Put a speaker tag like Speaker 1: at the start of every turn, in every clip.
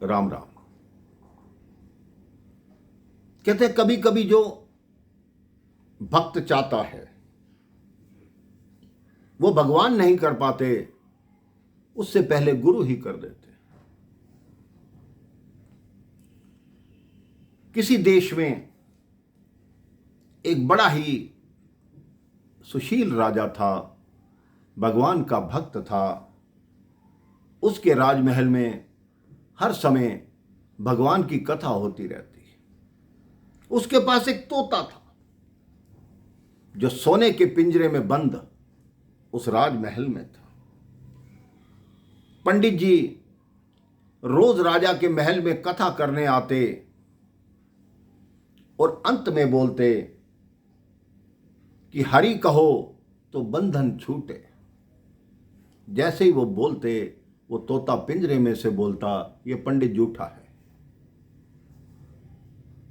Speaker 1: राम राम। कहते हैं कभी कभी जो भक्त चाहता है वो भगवान नहीं कर पाते, उससे पहले गुरु ही कर देते। किसी देश में एक बड़ा ही सुशील राजा था, भगवान का भक्त था। उसके राजमहल में हर समय भगवान की कथा होती रहती। उसके पास एक तोता था जो सोने के पिंजरे में बंद उस राजमहल में था। पंडित जी रोज राजा के महल में कथा करने आते और अंत में बोलते कि हरि कहो तो बंधन छूटे। जैसे ही वो बोलते वो तोता पिंजरे में से बोलता, ये पंडित झूठा है।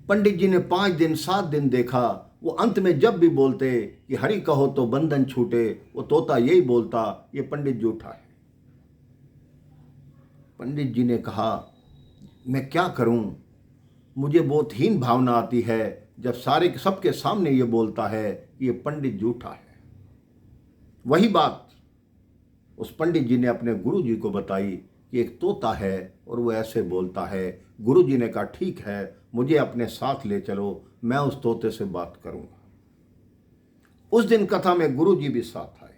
Speaker 1: पंडित जी ने 5 दिन 7 दिन देखा, वो अंत में जब भी बोलते कि हरि कहो तो बंधन छूटे, वो तोता यही बोलता, ये पंडित झूठा है। पंडित जी ने कहा, मैं क्या करूं, मुझे बहुत हीन भावना आती है जब सबके सामने ये बोलता है कि ये पंडित झूठा है। वही बात उस पंडित जी ने अपने गुरु जी को बताई कि एक तोता है और वो ऐसे बोलता है। गुरु जी ने कहा, ठीक है, मुझे अपने साथ ले चलो, मैं उस तोते से बात करूंगा। उस दिन कथा में गुरु जी भी साथ आए।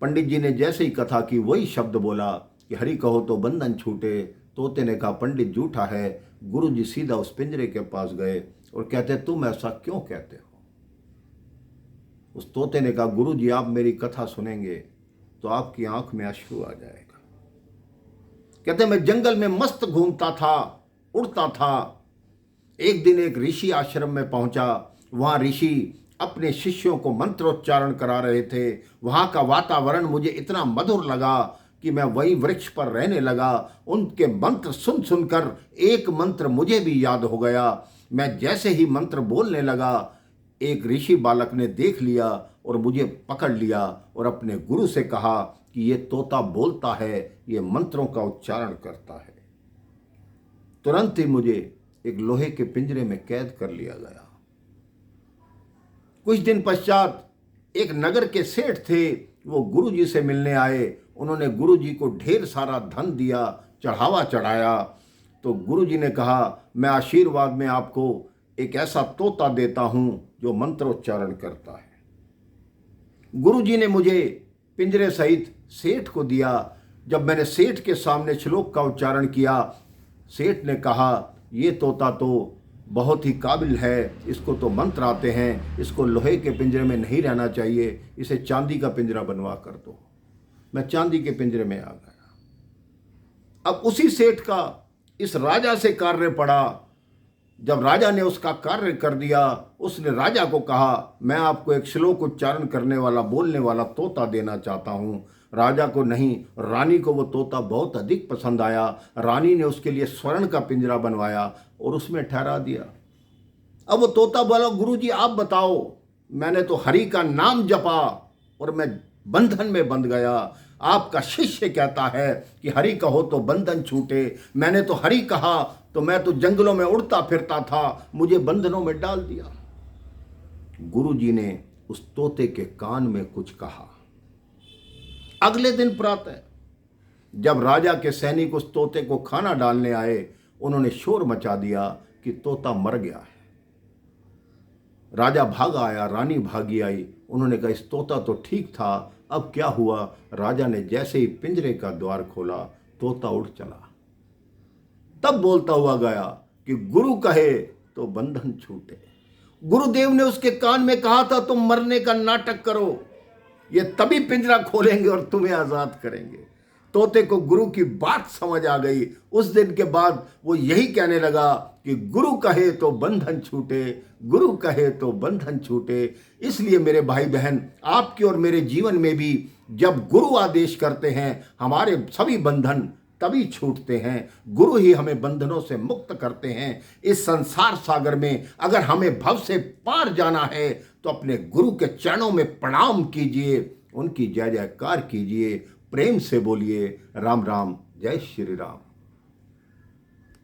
Speaker 1: पंडित जी ने जैसे ही कथा की वही शब्द बोला कि हरि कहो तो बंधन छूटे। तोते ने कहा, पंडित झूठा है। गुरु जी सीधा उस पिंजरे के पास गए और कहते, तुम ऐसा क्यों कहते हो? उस तोते ने कहा, गुरु जी आप मेरी कथा सुनेंगे तो आपकी आंख में अश्रु आ जाएगा। कहते, मैं जंगल में मस्त घूमता था, उड़ता था। एक दिन एक ऋषि आश्रम में पहुंचा। वहां ऋषि अपने शिष्यों को मंत्रोच्चारण करा रहे थे। वहां का वातावरण मुझे इतना मधुर लगा कि मैं वही वृक्ष पर रहने लगा। उनके मंत्र सुन सुनकर एक मंत्र मुझे भी याद हो गया। मैं जैसे ही मंत्र बोलने लगा, एक ऋषि बालक ने देख लिया और मुझे पकड़ लिया और अपने गुरु से कहा कि ये तोता बोलता है, ये मंत्रों का उच्चारण करता है। तुरंत ही मुझे एक लोहे के पिंजरे में कैद कर लिया गया। कुछ दिन पश्चात एक नगर के सेठ थे, वो गुरु जी से मिलने आए। उन्होंने गुरु जी को ढेर सारा धन दिया, चढ़ावा चढ़ाया। तो गुरु जी ने कहा, मैं आशीर्वाद में आपको एक ऐसा तोता देता हूं जो मंत्रोच्चारण करता है। गुरु जी ने मुझे पिंजरे सहित सेठ को दिया। जब मैंने सेठ के सामने श्लोक का उच्चारण किया, सेठ ने कहा, ये तोता तो बहुत ही काबिल है, इसको तो मंत्र आते हैं, इसको लोहे के पिंजरे में नहीं रहना चाहिए, इसे चांदी का पिंजरा बनवा कर दो। मैं चांदी के पिंजरे में आ गया। अब उसी सेठ का इस राजा से कार्य पड़ा। जब राजा ने उसका कार्य कर दिया, उसने राजा को कहा, मैं आपको एक श्लोक उच्चारण करने वाला, बोलने वाला तोता देना चाहता हूं। राजा को नहीं, रानी को वो तोता बहुत अधिक पसंद आया। रानी ने उसके लिए स्वर्ण का पिंजरा बनवाया और उसमें ठहरा दिया। अब वो तोता बोला, गुरुजी आप बताओ, मैंने तो हरि का नाम जपा और मैं बंधन में बंध गया। आपका शिष्य कहता है कि हरि कहो तो बंधन छूटे। मैंने तो हरि कहा तो मैं तो जंगलों में उड़ता फिरता था, मुझे बंधनों में डाल दिया। गुरु जी ने उस तोते के कान में कुछ कहा। अगले दिन प्रातः जब राजा के सैनिक उस तोते को खाना डालने आए, उन्होंने शोर मचा दिया कि तोता मर गया है। राजा भागा आया, रानी भागी आई। उन्होंने कहा, इस तोता तो ठीक था, अब क्या हुआ? राजा ने जैसे ही पिंजरे का द्वार खोला, तोता उड़ चला। तब बोलता हुआ गया कि गुरु कहे तो बंधन छूटे। गुरुदेव ने उसके कान में कहा था, तुम मरने का नाटक करो, ये तभी पिंजरा खोलेंगे और तुम्हें आजाद करेंगे। तोते को गुरु की बात समझ आ गई। उस दिन के बाद वो यही कहने लगा कि गुरु कहे तो बंधन छूटे, गुरु कहे तो बंधन छूटे। इसलिए मेरे भाई बहन, आपके और मेरे जीवन में भी जब गुरु आदेश करते हैं, हमारे सभी बंधन तभी छूटते हैं। गुरु ही हमें बंधनों से मुक्त करते हैं। इस संसार सागर में अगर हमें भव से पार जाना है तो अपने गुरु के चरणों में प्रणाम कीजिए, उनकी जय जयकार कीजिए, प्रेम से बोलिए राम राम, जय श्री राम।